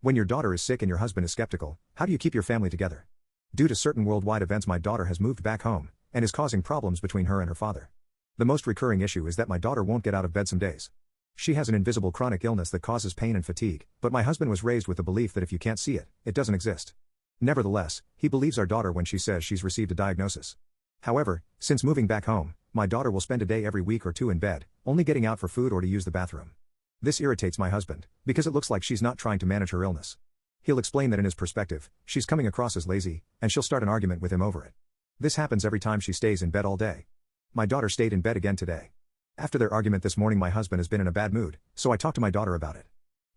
When your daughter is sick and your husband is skeptical, how do you keep your family together? Due to certain worldwide events, my daughter has moved back home and is causing problems between her and her father. The most recurring issue is that my daughter won't get out of bed some days. She has an invisible chronic illness that causes pain and fatigue, but my husband was raised with the belief that if you can't see it, it doesn't exist. Nevertheless, he believes our daughter when she says she's received a diagnosis. However, since moving back home, my daughter will spend a day every week or two in bed, only getting out for food or to use the bathroom. This irritates my husband, because it looks like she's not trying to manage her illness. He'll explain that in his perspective, she's coming across as lazy, and she'll start an argument with him over it. This happens every time she stays in bed all day. My daughter stayed in bed again today. After their argument this morning, my husband has been in a bad mood, so I talked to my daughter about it.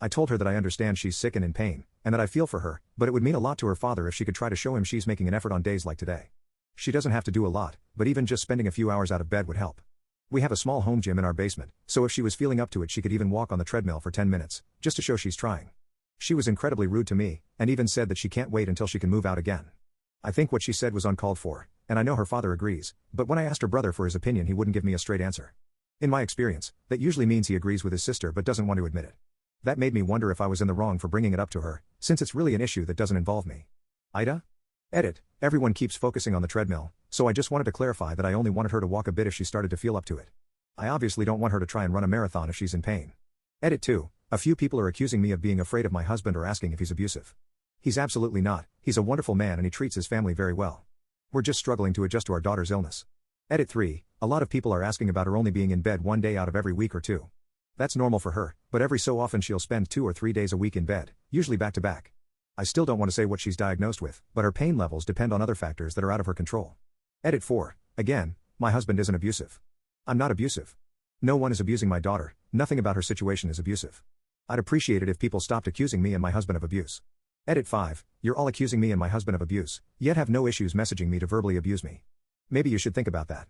I told her that I understand she's sick and in pain, and that I feel for her, but it would mean a lot to her father if she could try to show him she's making an effort on days like today. She doesn't have to do a lot, but even just spending a few hours out of bed would help. We have a small home gym in our basement, so if she was feeling up to it, she could even walk on the treadmill for 10 minutes, just to show she's trying. She was incredibly rude to me, and even said that she can't wait until she can move out again. I think what she said was uncalled for, and I know her father agrees, but when I asked her brother for his opinion, he wouldn't give me a straight answer. In my experience, that usually means he agrees with his sister but doesn't want to admit it. That made me wonder if I was in the wrong for bringing it up to her, since it's really an issue that doesn't involve me. Ida? Edit. Everyone keeps focusing on the treadmill, so I just wanted to clarify that I only wanted her to walk a bit if she started to feel up to it. I obviously don't want her to try and run a marathon if she's in pain. Edit 2. A few people are accusing me of being afraid of my husband or asking if he's abusive. He's absolutely not. He's a wonderful man and he treats his family very well. We're just struggling to adjust to our daughter's illness. Edit 3. A lot of people are asking about her only being in bed one day out of every week or two. That's normal for her, but every so often she'll spend 2 or 3 days a week in bed, usually back to back. I still don't want to say what she's diagnosed with, but her pain levels depend on other factors that are out of her control. Edit 4. Again, my husband isn't abusive. I'm not abusive. No one is abusing my daughter, nothing about her situation is abusive. I'd appreciate it if people stopped accusing me and my husband of abuse. Edit 5. You're all accusing me and my husband of abuse, yet have no issues messaging me to verbally abuse me. Maybe you should think about that.